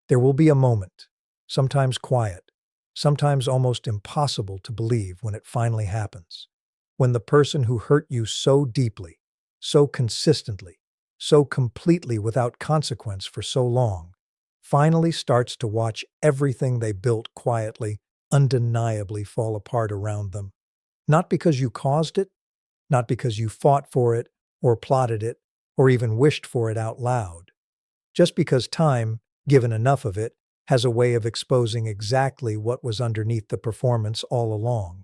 There will be a moment, sometimes quiet, sometimes almost impossible to believe when it finally happens. When the person who hurt you so deeply, so consistently, so completely without consequence for so long, finally starts to watch everything they built quietly, undeniably fall apart around them. Not because you caused it, not because you fought for it, or plotted it, or even wished for it out loud. Just because time, given enough of it, has a way of exposing exactly what was underneath the performance all along.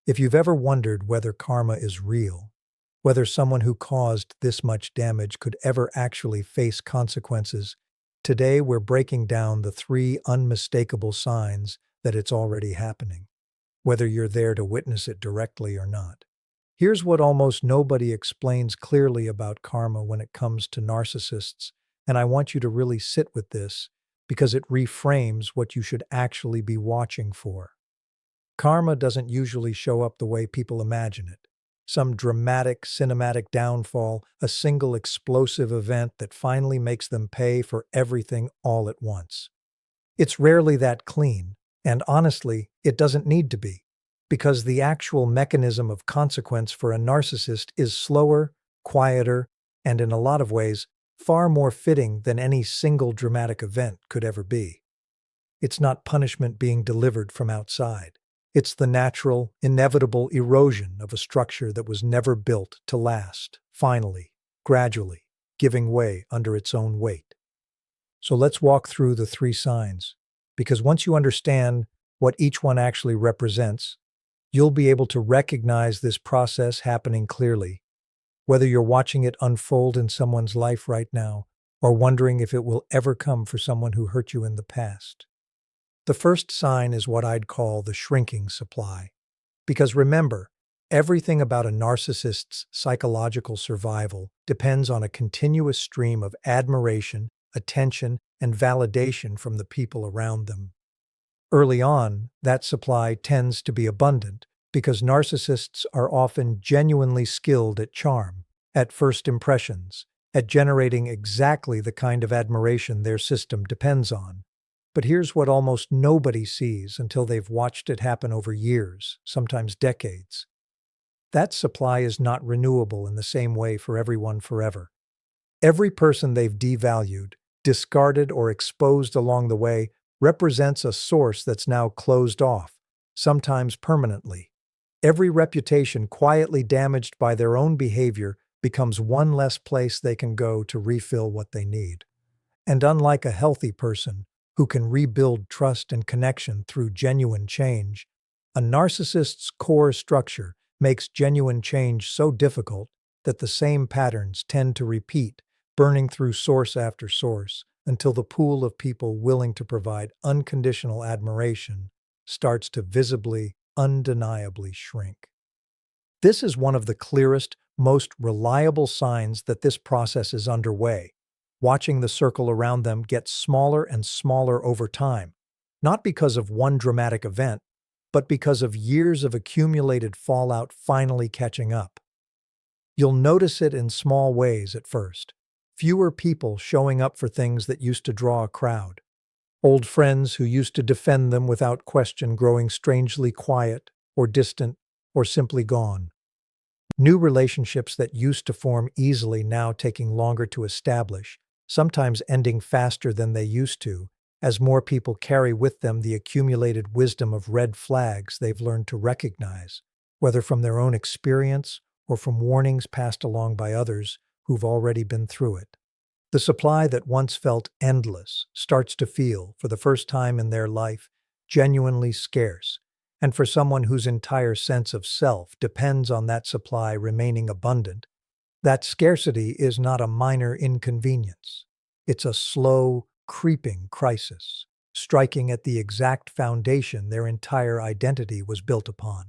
If you've ever wondered whether karma is real, whether someone who caused this much damage could ever actually face consequences, today we're breaking down the 3 unmistakable signs that it's already happening, whether you're there to witness it directly or not. Here's what almost nobody explains clearly about karma when it comes to narcissists, and I want you to really sit with this because it reframes what you should actually be watching for. Karma doesn't usually show up the way people imagine it. Some dramatic, cinematic downfall, a single explosive event that finally makes them pay for everything all at once. It's rarely that clean, and honestly, it doesn't need to be, because the actual mechanism of consequence for a narcissist is slower, quieter, and in a lot of ways, far more fitting than any single dramatic event could ever be. It's not punishment being delivered from outside. It's the natural, inevitable erosion of a structure that was never built to last, finally, gradually, giving way under its own weight. So let's walk through the 3 signs, because once you understand what each one actually represents, you'll be able to recognize this process happening clearly, whether you're watching it unfold in someone's life right now or wondering if it will ever come for someone who hurt you in the past. The first sign is what I'd call the shrinking supply. Because remember, everything about a narcissist's psychological survival depends on a continuous stream of admiration, attention, and validation from the people around them. Early on, that supply tends to be abundant because narcissists are often genuinely skilled at charm, at first impressions, at generating exactly the kind of admiration their system depends on. But here's what almost nobody sees until they've watched it happen over years, sometimes decades. That supply is not renewable in the same way for everyone forever. Every person they've devalued, discarded, or exposed along the way represents a source that's now closed off, sometimes permanently. Every reputation quietly damaged by their own behavior becomes one less place they can go to refill what they need. And unlike a healthy person, who can rebuild trust and connection through genuine change, a narcissist's core structure makes genuine change so difficult that the same patterns tend to repeat, burning through source after source, until the pool of people willing to provide unconditional admiration starts to visibly, undeniably shrink. This is one of the clearest, most reliable signs that this process is underway, watching the circle around them get smaller and smaller over time, not because of one dramatic event, but because of years of accumulated fallout finally catching up. You'll notice it in small ways at first. Fewer people showing up for things that used to draw a crowd. Old friends who used to defend them without question growing strangely quiet, or distant, or simply gone. New relationships that used to form easily now taking longer to establish, sometimes ending faster than they used to, as more people carry with them the accumulated wisdom of red flags they've learned to recognize, whether from their own experience or from warnings passed along by others who've already been through it. The supply that once felt endless starts to feel, for the first time in their life, genuinely scarce, and for someone whose entire sense of self depends on that supply remaining abundant, that scarcity is not a minor inconvenience. It's a slow, creeping crisis, striking at the exact foundation their entire identity was built upon.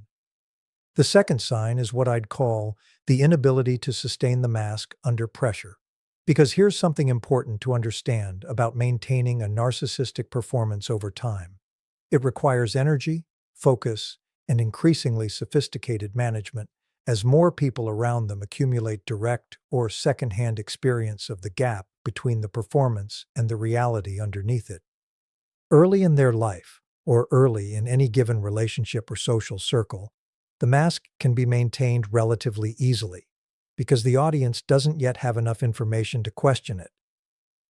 The second sign is what I'd call the inability to sustain the mask under pressure. Because here's something important to understand about maintaining a narcissistic performance over time. It requires energy, focus, and increasingly sophisticated management as more people around them accumulate direct or secondhand experience of the gap between the performance and the reality underneath it. Early in their life, or early in any given relationship or social circle, the mask can be maintained relatively easily because the audience doesn't yet have enough information to question it.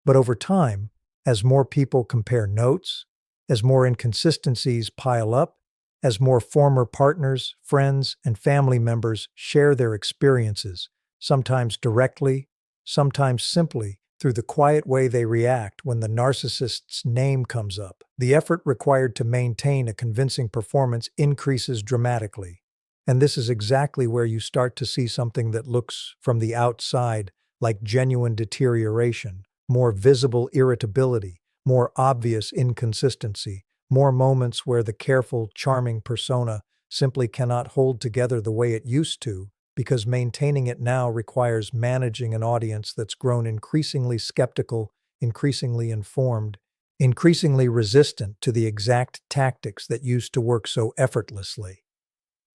But over time, as more people compare notes, as more inconsistencies pile up, as more former partners, friends, and family members share their experiences, sometimes directly, sometimes simply through the quiet way they react when the narcissist's name comes up, the effort required to maintain a convincing performance increases dramatically. And this is exactly where you start to see something that looks, from the outside, like genuine deterioration, more visible irritability, more obvious inconsistency, more moments where the careful, charming persona simply cannot hold together the way it used to, because maintaining it now requires managing an audience that's grown increasingly skeptical, increasingly informed, increasingly resistant to the exact tactics that used to work so effortlessly.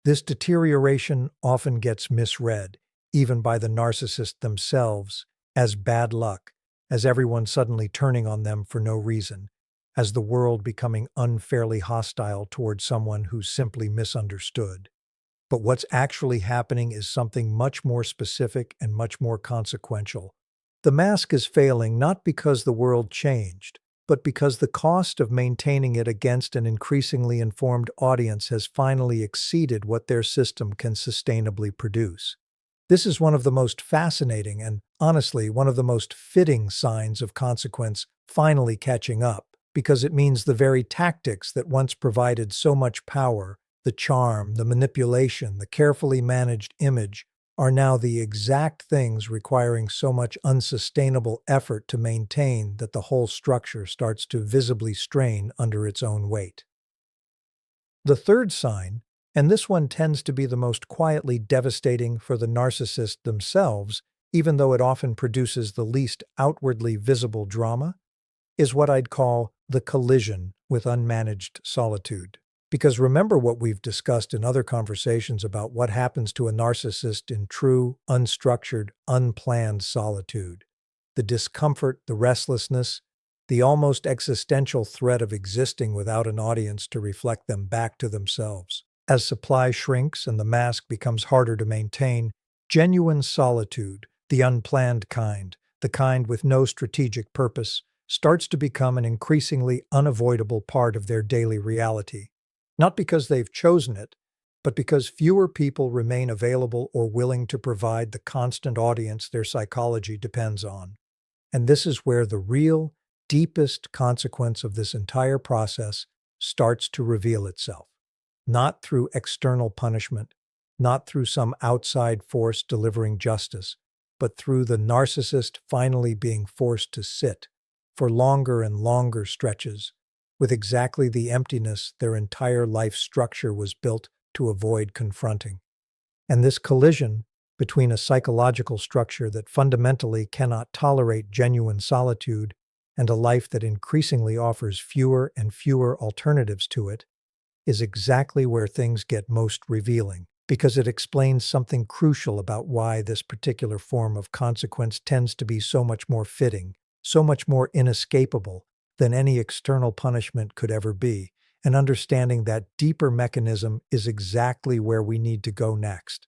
This deterioration often gets misread, even by the narcissist themselves, as bad luck, as everyone suddenly turning on them for no reason, as the world becoming unfairly hostile toward someone who's simply misunderstood. But what's actually happening is something much more specific and much more consequential. The mask is failing not because the world changed, but because the cost of maintaining it against an increasingly informed audience has finally exceeded what their system can sustainably produce. This is one of the most fascinating and, honestly, one of the most fitting signs of consequence finally catching up, because it means the very tactics that once provided so much power, the charm, the manipulation, the carefully managed image, are now the exact things requiring so much unsustainable effort to maintain that the whole structure starts to visibly strain under its own weight. The third sign, and this one tends to be the most quietly devastating for the narcissist themselves, even though it often produces the least outwardly visible drama, is what I'd call the collision with unmanaged solitude. Because remember what we've discussed in other conversations about what happens to a narcissist in true, unstructured, unplanned solitude. The discomfort, the restlessness, the almost existential threat of existing without an audience to reflect them back to themselves. As supply shrinks and the mask becomes harder to maintain, genuine solitude, the unplanned kind, the kind with no strategic purpose, starts to become an increasingly unavoidable part of their daily reality. Not because they've chosen it, but because fewer people remain available or willing to provide the constant audience their psychology depends on. And this is where the real, deepest consequence of this entire process starts to reveal itself. Not through external punishment, not through some outside force delivering justice, but through the narcissist finally being forced to sit, for longer and longer stretches, with exactly the emptiness their entire life structure was built to avoid confronting. And this collision between a psychological structure that fundamentally cannot tolerate genuine solitude and a life that increasingly offers fewer and fewer alternatives to it is exactly where things get most revealing, because it explains something crucial about why this particular form of consequence tends to be so much more fitting, so much more inescapable than any external punishment could ever be, and understanding that deeper mechanism is exactly where we need to go next.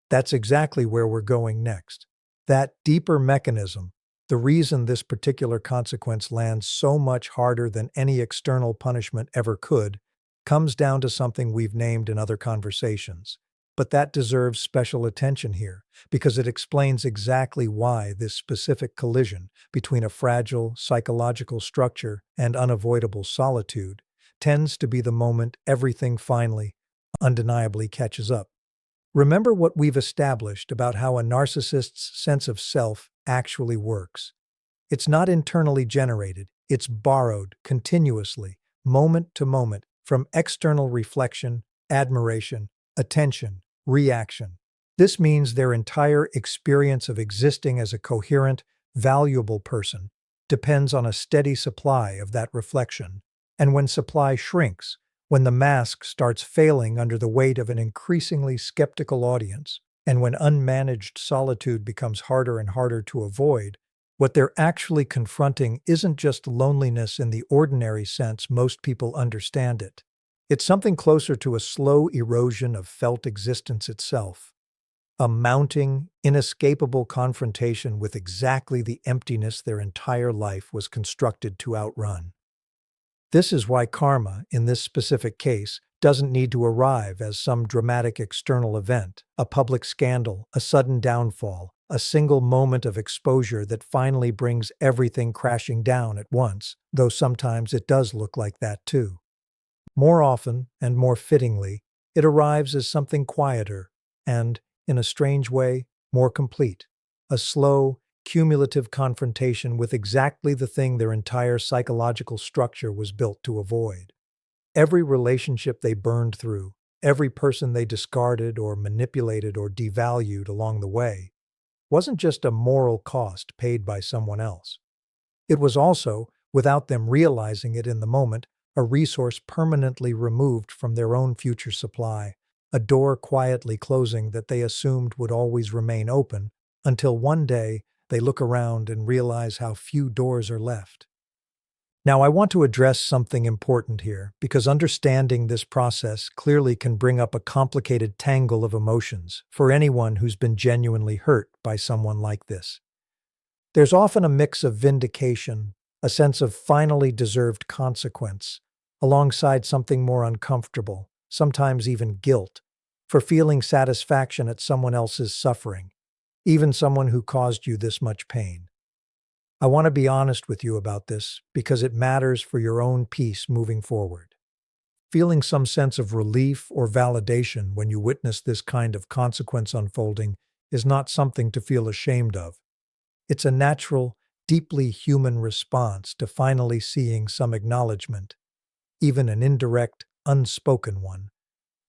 That's exactly where we're going next. That deeper mechanism, the reason this particular consequence lands so much harder than any external punishment ever could, comes down to something we've named in other conversations. But that deserves special attention here, because it explains exactly why this specific collision between a fragile psychological structure and unavoidable solitude tends to be the moment everything finally, undeniably catches up. Remember what we've established about how a narcissist's sense of self actually works. It's not internally generated, it's borrowed continuously, moment to moment, from external reflection, admiration, attention, reaction. This means their entire experience of existing as a coherent, valuable person depends on a steady supply of that reflection. And when supply shrinks, when the mask starts failing under the weight of an increasingly skeptical audience, and when unmanaged solitude becomes harder and harder to avoid, What they're actually confronting isn't just loneliness in the ordinary sense most people understand it. It's something closer to a slow erosion of felt existence itself, a mounting, inescapable confrontation with exactly the emptiness their entire life was constructed to outrun. This is why karma, in this specific case, doesn't need to arrive as some dramatic external event, a public scandal, a sudden downfall, a single moment of exposure that finally brings everything crashing down at once, though sometimes it does look like that too. More often, and more fittingly, it arrives as something quieter and, in a strange way, more complete. A slow, cumulative confrontation with exactly the thing their entire psychological structure was built to avoid. Every relationship they burned through, every person they discarded or manipulated or devalued along the way, wasn't just a moral cost paid by someone else. It was also, without them realizing it in the moment, a resource permanently removed from their own future supply, a door quietly closing that they assumed would always remain open, until one day they look around and realize how few doors are left. Now, I want to address something important here, because understanding this process clearly can bring up a complicated tangle of emotions for anyone who's been genuinely hurt by someone like this. There's often a mix of vindication, a sense of finally deserved consequence, alongside something more uncomfortable, sometimes even guilt, for feeling satisfaction at someone else's suffering, even someone who caused you this much pain. I want to be honest with you about this because it matters for your own peace moving forward. Feeling some sense of relief or validation when you witness this kind of consequence unfolding is not something to feel ashamed of. It's a natural, deeply human response to finally seeing some acknowledgement, even an indirect, unspoken one,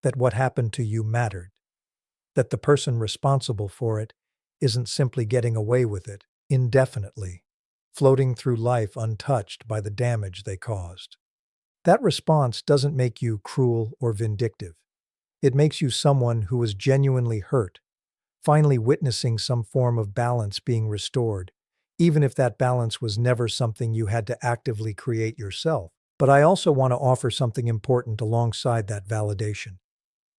that what happened to you mattered, that the person responsible for it isn't simply getting away with it indefinitely, floating through life untouched by the damage they caused. That response doesn't make you cruel or vindictive. It makes you someone who was genuinely hurt, finally witnessing some form of balance being restored, even if that balance was never something you had to actively create yourself. But I also want to offer something important alongside that validation,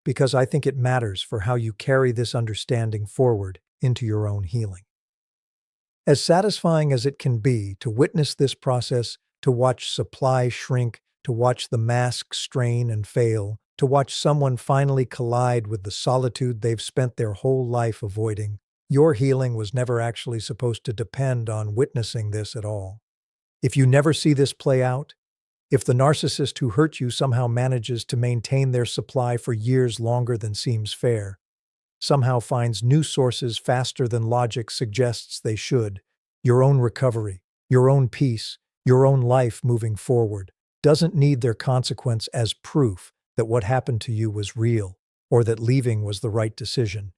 because I think it matters for how you carry this understanding forward into your own healing. As satisfying as it can be to witness this process, to watch supply shrink, to watch the mask strain and fail, to watch someone finally collide with the solitude they've spent their whole life avoiding, your healing was never actually supposed to depend on witnessing this at all. If you never see this play out, if the narcissist who hurt you somehow manages to maintain their supply for years longer than seems fair, somehow finds new sources faster than logic suggests they should, your own recovery, your own peace, your own life moving forward, doesn't need their consequence as proof that what happened to you was real, or that leaving was the right decision.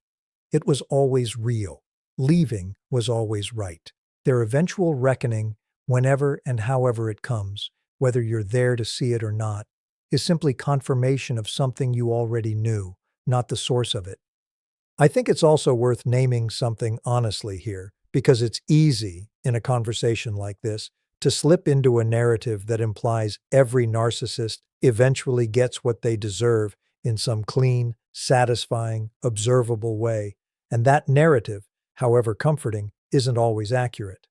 It was always real. Leaving was always right. Their eventual reckoning, whenever and however it comes, whether you're there to see it or not, is simply confirmation of something you already knew, not the source of it. I think it's also worth naming something honestly here, because it's easy, in a conversation like this, to slip into a narrative that implies every narcissist eventually gets what they deserve in some clean, satisfying, observable way, and that narrative, however comforting, isn't always accurate.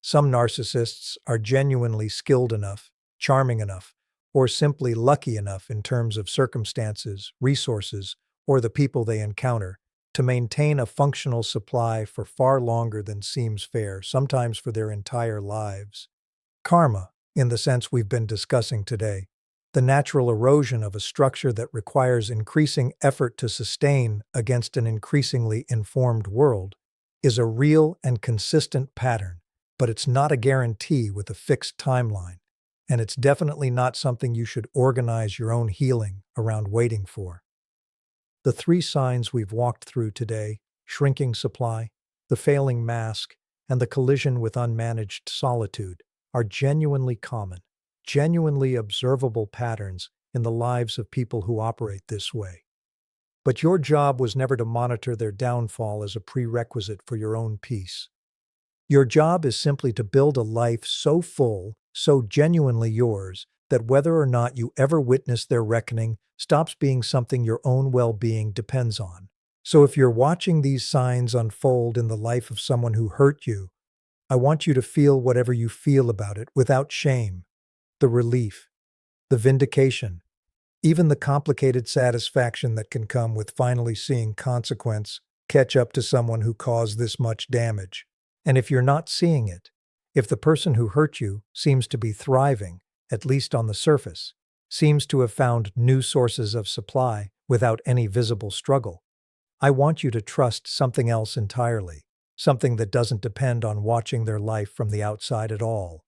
Some narcissists are genuinely skilled enough, charming enough, or simply lucky enough in terms of circumstances, resources, or the people they encounter, to maintain a functional supply for far longer than seems fair, sometimes for their entire lives. Karma, in the sense we've been discussing today, the natural erosion of a structure that requires increasing effort to sustain against an increasingly informed world, is a real and consistent pattern, but it's not a guarantee with a fixed timeline, and it's definitely not something you should organize your own healing around waiting for. The three signs we've walked through today, shrinking supply, the failing mask, and the collision with unmanaged solitude, are genuinely common, genuinely observable patterns in the lives of people who operate this way. But your job was never to monitor their downfall as a prerequisite for your own peace. Your job is simply to build a life so full, so genuinely yours, that whether or not you ever witness their reckoning stops being something your own well-being depends on. So if you're watching these signs unfold in the life of someone who hurt you, I want you to feel whatever you feel about it without shame, the relief, the vindication, even the complicated satisfaction that can come with finally seeing consequence catch up to someone who caused this much damage. And if you're not seeing it, if the person who hurt you seems to be thriving, at least on the surface, seems to have found new sources of supply without any visible struggle, I want you to trust something else entirely, something that doesn't depend on watching their life from the outside at all.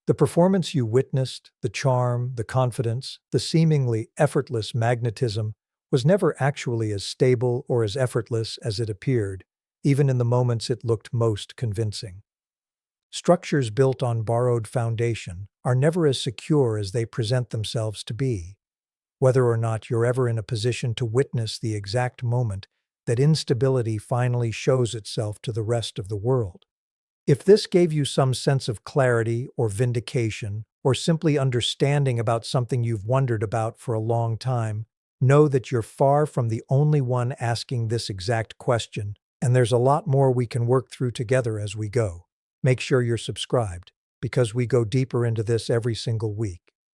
The performance you witnessed, the charm, the confidence, the seemingly effortless magnetism, was never actually as stable or as effortless as it appeared, even in the moments it looked most convincing. Structures built on borrowed foundation are never as secure as they present themselves to be. Whether or not you're ever in a position to witness the exact moment that instability finally shows itself to the rest of the world. If this gave you some sense of clarity or vindication, or simply understanding about something you've wondered about for a long time, know that you're far from the only one asking this exact question, and there's a lot more we can work through together as we go. Make sure you're subscribed, because we go deeper into this every single week.